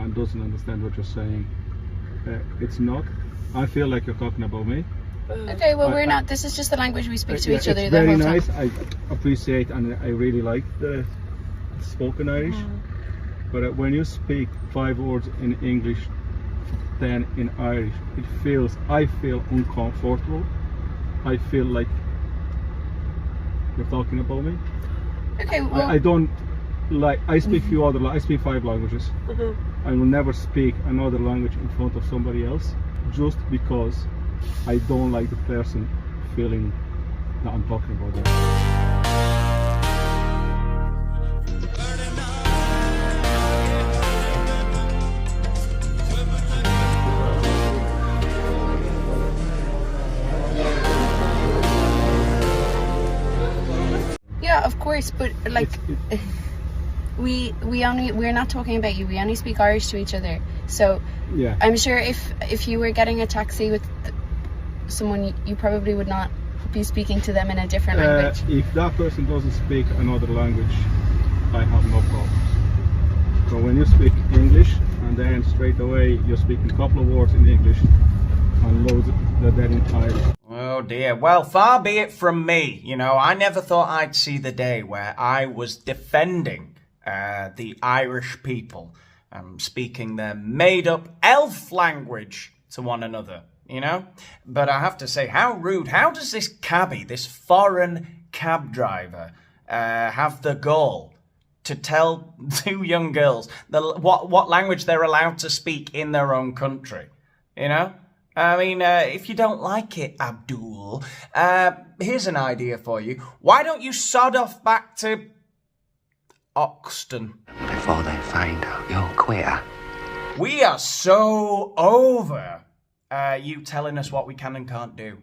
and doesn't understand what you're saying. It's not. I feel like you're talking about me. Okay, well, we're not. This is just the language we speak to each other. It's very nice. I appreciate and I really like the spoken Irish. But when you speak 5 words in English, then in Irish, I feel uncomfortable. I feel like you're talking about me. Okay, well, I don't like. I speak I speak 5 languages. I will never speak another language in front of somebody else, just because I don't like the person feeling that I'm talking about them. yeah, of course, but like we're not talking about you. We only speak Irish to each other. So yeah, I'm sure if you were getting a taxi with someone, you probably would not be speaking to them in a different language. If that person doesn't speak another language, I have no problems. So when you speak English and then straight away you're speaking a couple of words in English and loads of that in Irish. Oh dear. Well, far be it from me. You know, I never thought I'd see the day where I was defending the Irish people, speaking their made-up elf language to one another, you know? But I have to say, how rude. How does this cabbie, this foreign cab driver, have the gall to tell 2 young girls what language they're allowed to speak in their own country, you know? I mean, if you don't like it, Abdul, here's an idea for you. Why don't you sod off back to Oxton? Before they find out you're queer. We are so over you telling us what we can and can't do.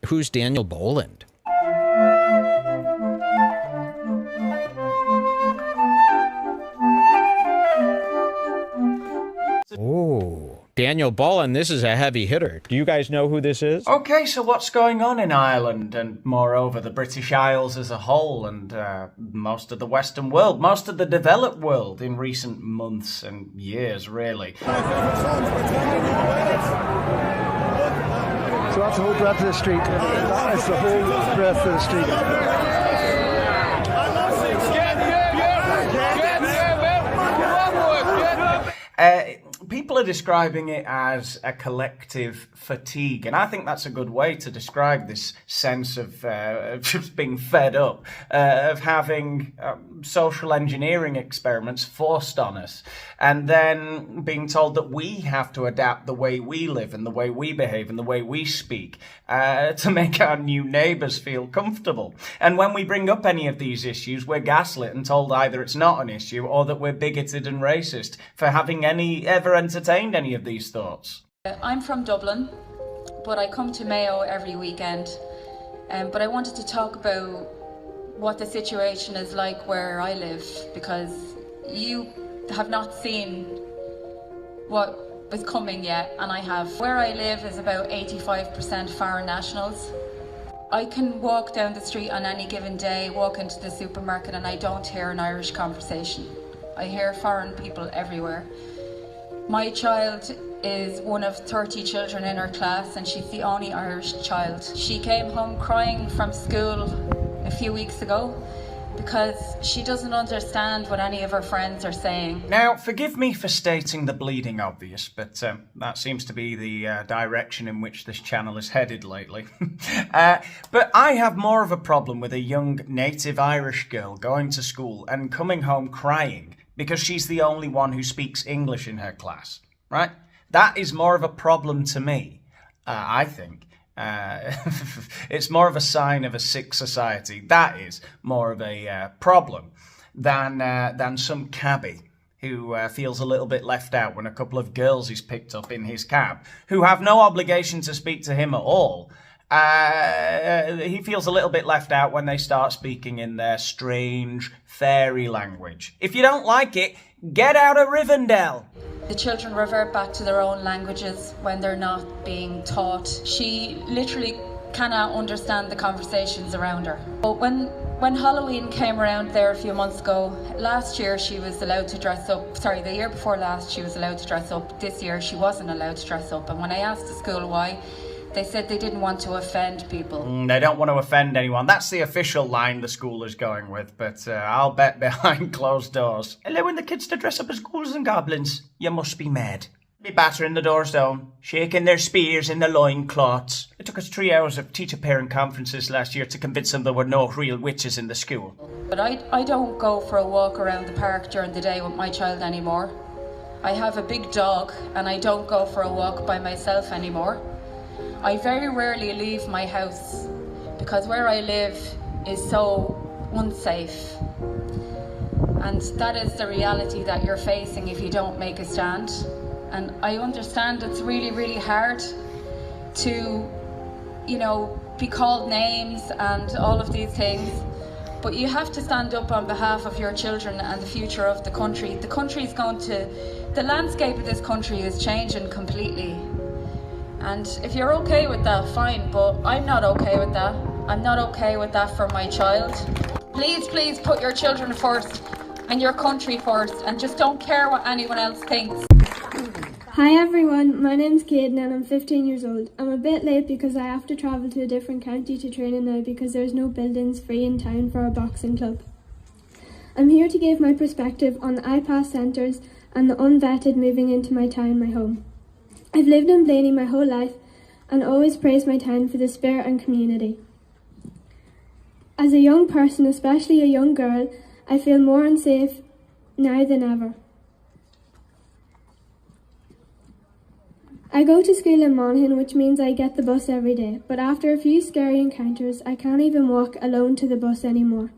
Who's Daniel Boland? Oh, Daniel Boland, this is a heavy hitter. Do you guys know who this is? Okay, so what's going on in Ireland and moreover the British Isles as a whole and most of the Western world, most of the developed world in recent months and years, really? So that's the whole breadth of the street. That is the whole breadth of the street. People are describing it as a collective fatigue, and I think that's a good way to describe this sense of just being fed up, of having social engineering experiments forced on us, and then being told that we have to adapt the way we live and the way we behave and the way we speak to make our new neighbours feel comfortable. And when we bring up any of these issues, we're gaslit and told either it's not an issue or that we're bigoted and racist for having ever entertained any of these thoughts. I'm from Dublin, but I come to Mayo every weekend. But I wanted to talk about what the situation is like where I live, because you have not seen what is coming yet, and I have. Where I live is about 85% foreign nationals. I can walk down the street on any given day, walk into the supermarket, and I don't hear an Irish conversation. I hear foreign people everywhere. My child is one of 30 children in her class, and she's the only Irish child. She came home crying from school a few weeks ago because she doesn't understand what any of her friends are saying. Now, forgive me for stating the bleeding obvious, but that seems to be the direction in which this channel is headed lately. But I have more of a problem with a young native Irish girl going to school and coming home crying because she's the only one who speaks English in her class, right? That is more of a problem to me, I think. It's more of a sign of a sick society. That is more of a problem than some cabbie who feels a little bit left out when a couple of girls he's picked up in his cab, who have no obligation to speak to him at all. He feels a little bit left out when they start speaking in their strange fairy language. If you don't like it, get out of Rivendell. The children revert back to their own languages when they're not being taught. She literally cannot understand the conversations around her. But when when Halloween came around there a few months ago, last year she was allowed to dress up, sorry, the year before last she was allowed to dress up, this year she wasn't allowed to dress up. And when I asked the school why, they said they didn't want to offend people. They don't want to offend anyone. That's the official line the school is going with, but I'll bet behind closed doors, allowing the kids to dress up as ghouls and goblins, you must be mad. Be battering the doors down, shaking their spears in the loincloths. It took us 3 hours of teacher-parent conferences last year to convince them there were no real witches in the school. But I don't go for a walk around the park during the day with my child anymore. I have a big dog and I don't go for a walk by myself anymore. I very rarely leave my house because where I live is so unsafe. And that is the reality that you're facing if you don't make a stand. And I understand it's really, really hard to, you know, be called names and all of these things. But you have to stand up on behalf of your children and the future of the country. The country is going to, the landscape of this country is changing completely. And if you're okay with that, fine, but I'm not okay with that. I'm not okay with that for my child. Please, please put your children first and your country first and just don't care what anyone else thinks. Hi everyone, my name's Caden and I'm 15 years old. I'm a bit late because I have to travel to a different county to training now because there's no buildings free in town for our boxing club. I'm here to give my perspective on the iPass centres and the unvetted moving into my town, my home. I've lived in Blaney my whole life and always praised my town for the spirit and community. As a young person, especially a young girl, I feel more unsafe now than ever. I go to school in Monaghan, which means I get the bus every day, but after a few scary encounters, I can't even walk alone to the bus anymore.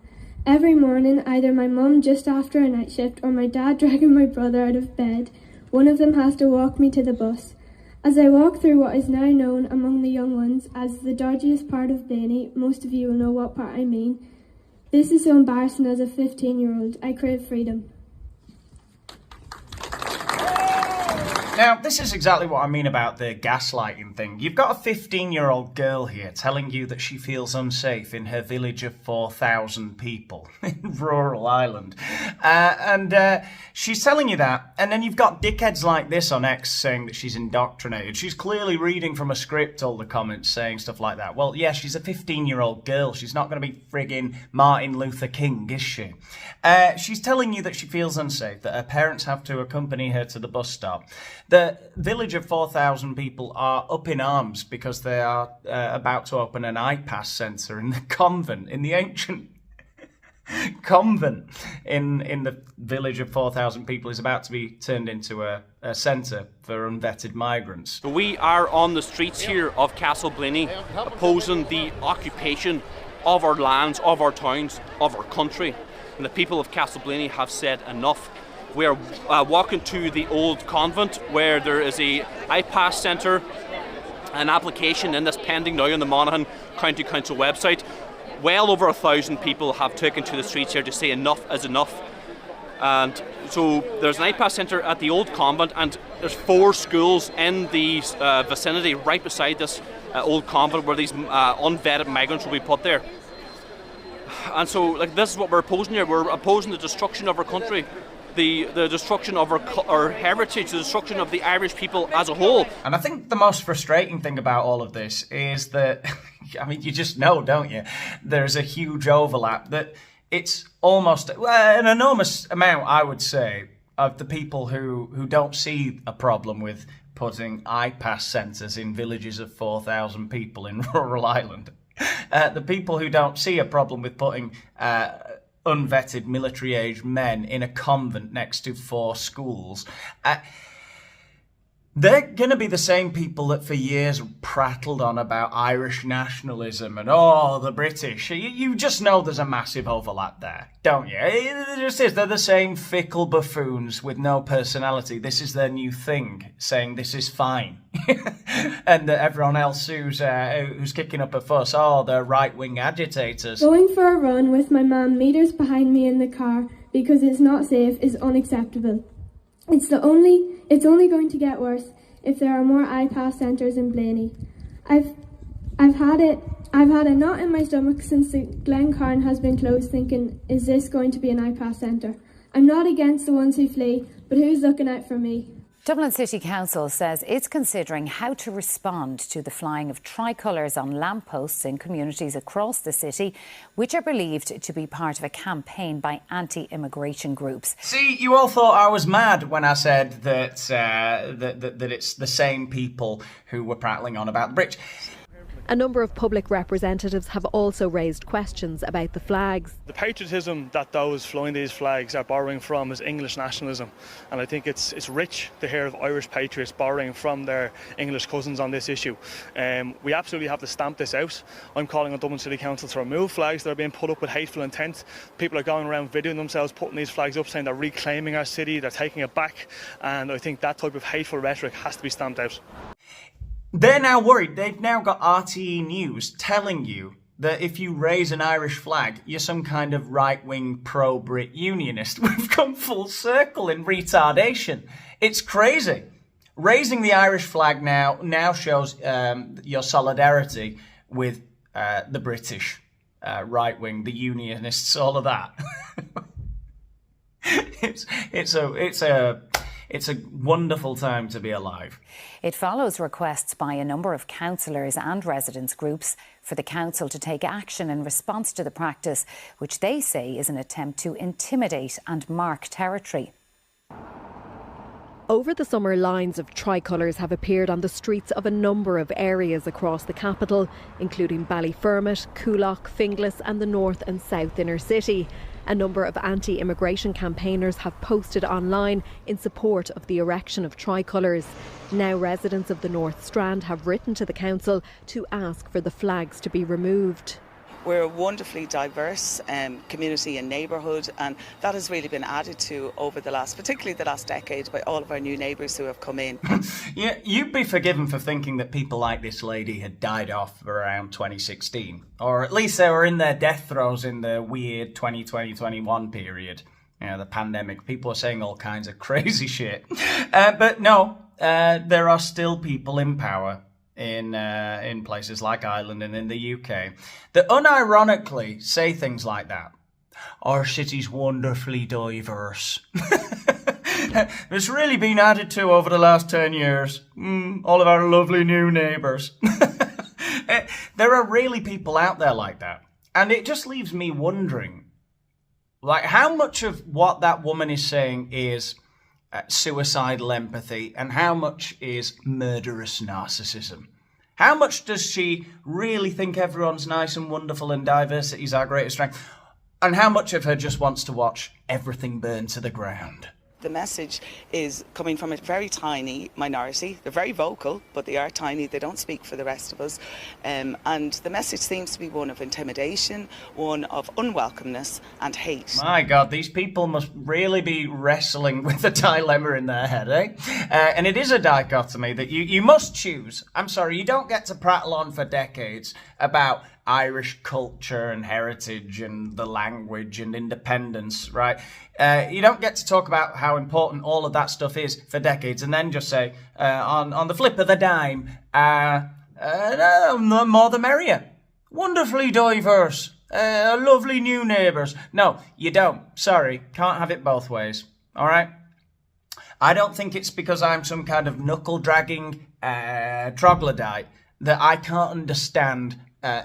Every morning, either my mum just after a night shift or my dad dragging my brother out of bed, one of them has to walk me to the bus. As I walk through what is now known among the young ones as the dodgiest part of Blaney, most of you will know what part I mean. This is so embarrassing as a 15-year-old. I crave freedom. Now, this is exactly what I mean about the gaslighting thing. You've got a 15-year-old girl here telling you that she feels unsafe in her village of 4,000 people in rural Ireland. And she's telling you that, and then you've got dickheads like this on X saying that she's indoctrinated. She's clearly reading from a script, all the comments saying stuff like that. Well, yeah, she's a 15-year-old girl. She's not going to be frigging Martin Luther King, is she? She's telling you that she feels unsafe, that her parents have to accompany her to the bus stop. The village of 4,000 people are up in arms because they are about to open an iPass centre in the convent, in the ancient convent in the village of 4,000 people is about to be turned into a centre for unvetted migrants. So we are on the streets here of Castle Blaney opposing the occupation of our lands, of our towns, of our country. And the people of Castle Blaney have said enough. We are walking to the old convent where there is a iPass centre, an application in this pending now on the Monaghan County Council website. Well over 1,000 people have taken to the streets here to say enough is enough. And so there's an iPass centre at the old convent, and there's 4 schools in the vicinity right beside this old convent where these unvetted migrants will be put there. And so this is what we're opposing here. We're opposing the destruction of our country. The destruction of our heritage, the destruction of the Irish people as a whole. And I think the most frustrating thing about all of this is that, I mean, you just know, don't you? There's a huge overlap, that it's almost an enormous amount, I would say, of the people who don't see a problem with putting iPass centres in villages of 4,000 people in rural Ireland. The people who don't see a problem with putting unvetted military-aged men in a convent next to 4 schools. They're going to be the same people that for years prattled on about Irish nationalism and, oh, the British. You just know there's a massive overlap there, don't you? It just is. They're the same fickle buffoons with no personality. This is their new thing, saying this is fine. And everyone else who's kicking up a fuss, oh, they're right-wing agitators. Going for a run with my mum meters behind me in the car because it's not safe is unacceptable. It's only going to get worse if there are more iPass centres in Blaney. I've I've had a knot in my stomach since the Glencairn has been closed, thinking, is this going to be an IPAS centre? I'm not against the ones who flee, but who's looking out for me? Dublin City Council says it's considering how to respond to the flying of tricolours on lampposts in communities across the city, which are believed to be part of a campaign by anti-immigration groups. See, you all thought I was mad when I said that that it's the same people who were prattling on about the bridge. A number of public representatives have also raised questions about the flags. The patriotism that those flying these flags are borrowing from is English nationalism, and I think it's rich to hear of Irish patriots borrowing from their English cousins on this issue. We absolutely have to stamp this out. I'm calling on Dublin City Council to remove flags that are being put up with hateful intent. People are going around videoing themselves putting these flags up, saying they're reclaiming our city, they're taking it back, and I think that type of hateful rhetoric has to be stamped out. They're now worried. They've now got RTE News telling you that if you raise an Irish flag, you're some kind of right-wing pro-Brit unionist. We've come full circle in retardation. It's crazy. Raising the Irish flag now shows your solidarity with the British right-wing, the unionists, all of that. It's a wonderful time to be alive. It follows requests by a number of councillors and residents groups for the council to take action in response to the practice, which they say is an attempt to intimidate and mark territory. Over the summer, lines of tricolours have appeared on the streets of a number of areas across the capital, including Ballyfermot, Coolock, Finglas and the north and south inner city. A number of anti-immigration campaigners have posted online in support of the erection of tricolours. Now residents of the North Strand have written to the council to ask for the flags to be removed. We're a wonderfully diverse community and neighbourhood, and that has really been added to over particularly the last decade, by all of our new neighbours who have come in. Yeah, you'd be forgiven for thinking that people like this lady had died off around 2016, or at least they were in their death throes in the weird 2020-21 period. You know, the pandemic. People are saying all kinds of crazy shit. But no, there are still people in power in places like Ireland and in the UK that unironically say things like that. Our city's wonderfully diverse. It's really been added to over the last 10 years. All of our lovely new neighbours. There are really people out there like that. And it just leaves me wondering, like, how much of what that woman is saying is suicidal empathy and how much is murderous narcissism? How much does she really think everyone's nice and wonderful and diversity is our greatest strength? And how much of her just wants to watch everything burn to the ground? The message is coming from a very tiny minority. They're very vocal, but they are tiny. They don't speak for the rest of us. And the message seems to be one of intimidation, one of unwelcomeness and hate. My God, these people must really be wrestling with a dilemma in their head, eh? And it is a dichotomy that you must choose. I'm sorry, you don't get to prattle on for decades about Irish culture and heritage and the language and independence, right? You don't get to talk about how important all of that stuff is for decades and then just say, on the flip of the dime, no, more the merrier. Wonderfully diverse. Lovely new neighbours. No, you don't. Sorry, can't have it both ways. All right? I don't think it's because I'm some kind of knuckle-dragging troglodyte that I can't understand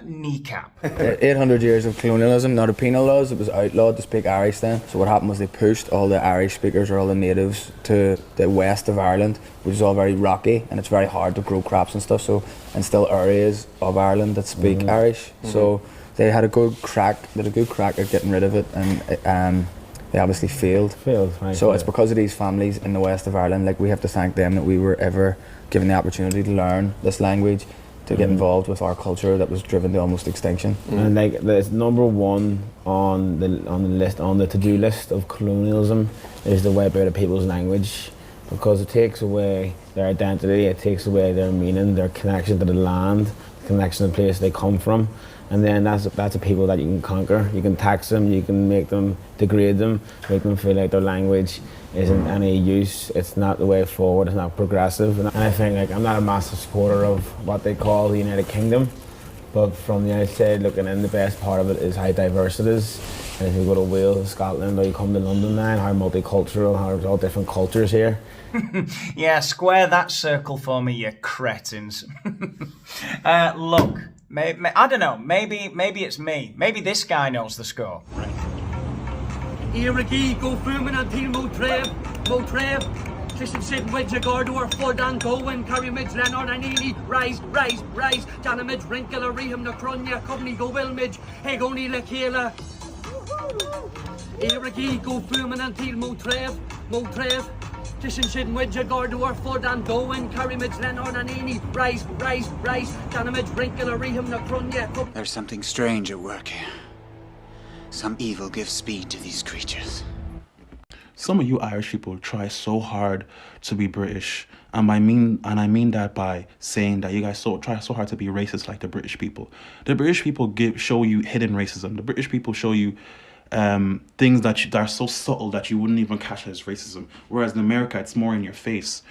kneecap. 800 years of colonialism. Now the penal laws, it was outlawed to speak Irish then. So what happened was they pushed all the Irish speakers or all the natives to the west of Ireland, which is all very rocky and it's very hard to grow crops and stuff. So, and still areas of Ireland that speak Irish. So they had a good crack at getting rid of it, and they obviously failed. So it's because of these families in the west of Ireland, like, we have to thank them that we were ever given the opportunity to learn this language, to get involved with our culture that was driven to almost extinction. And like, it's number one on the list, on the to-do list of colonialism, is the wipe out of people's language, because it takes away their identity, it takes away their meaning, their connection to the land, the connection to the place they come from. And then that's a people that you can conquer. You can tax them, you can make them, degrade them, make them feel like their language isn't any use, it's not the way forward, it's not progressive. And I think, like, I'm not a massive supporter of what they call the United Kingdom, But from the outside looking in, the best part of it is how diverse it is. And if you go to Wales, Scotland, or you come to London now, how multicultural, how there's all different cultures here. Yeah, square that circle for me, you cretins. Look, I don't know, maybe it's me. Maybe this guy knows the score. Irigi, go fuming until Motreb. Listen, sit with your guard or flood and go and carry mids, Leonard and Ely. Rise. Jana mids, wrinkle a reham, na crunya, company go well mids. Hey, go Nila Kayla. Irigi, go fuming until Motreb. Listen, sit with your guard or flood and go and carry mids, Leonard and Ely. Rise. Jana mids, wrinkle a reham, na crunya. There's something strange at work here. Some evil gives speed to these creatures. Some of you Irish people try so hard to be British, and I mean that by saying that you guys try so hard to be racist like the British people. The British people show you hidden racism. The British people show you things that are so subtle that you wouldn't even catch as racism. Whereas in America, it's more in your face.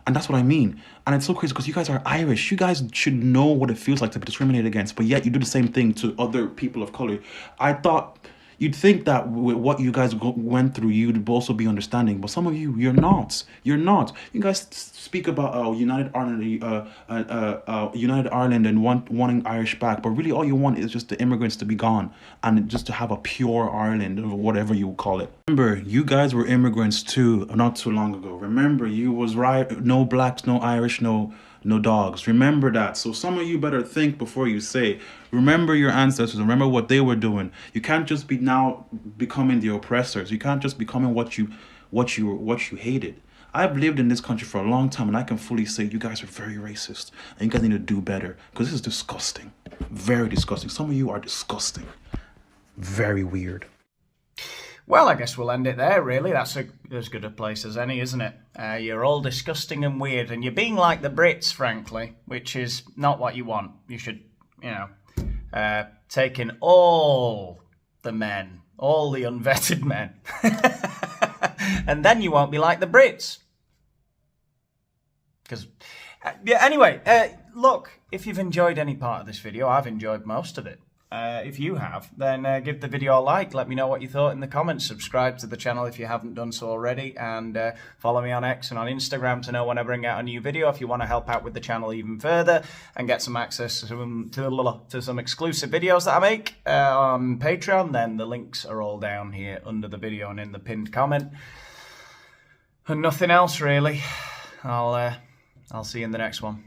And that's what I mean. And it's so crazy because you guys are Irish. You guys should know what it feels like to be discriminated against, but yet you do the same thing to other people of color. I thought you'd think that with what you guys went through, you'd also be understanding. But some of you, you're not. You're not. You guys speak about United Ireland and wanting Irish back, but really all you want is just the immigrants to be gone and just to have a pure Ireland or whatever you call it. Remember, you guys were immigrants too, not too long ago. Remember, you was right. No blacks, no Irish, no dogs. Remember that. So some of you better think before you say. Remember your ancestors. Remember what they were doing. You can't just be now becoming the oppressors. You can't just becoming what you hated. I've lived in this country for a long time, and I can fully say you guys are very racist, and you guys need to do better because this is disgusting. Very disgusting. Some of you are disgusting. Very weird. Well, I guess we'll end it there, really. That's as good a place as any, isn't it? You're all disgusting and weird, and you're being like the Brits, frankly, which is not what you want. You should, take in all the men, all the unvetted men, and then you won't be like the Brits. Because, anyway, look, if you've enjoyed any part of this video, I've enjoyed most of it. If you have, then give the video a like. Let me know what you thought in the comments. Subscribe to the channel if you haven't done so already, and follow me on X and on Instagram to know when I bring out a new video. If you want to help out with the channel even further and get some access to some exclusive videos that I make on Patreon, then the links are all down here under the video and in the pinned comment. And nothing else really. I'll see you in the next one.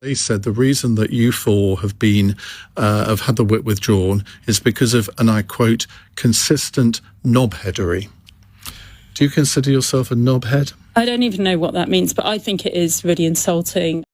They said the reason that you four have had the whip withdrawn is because of, and I quote, consistent knobheadery. Do you consider yourself a knobhead? I don't even know what that means, but I think it is really insulting.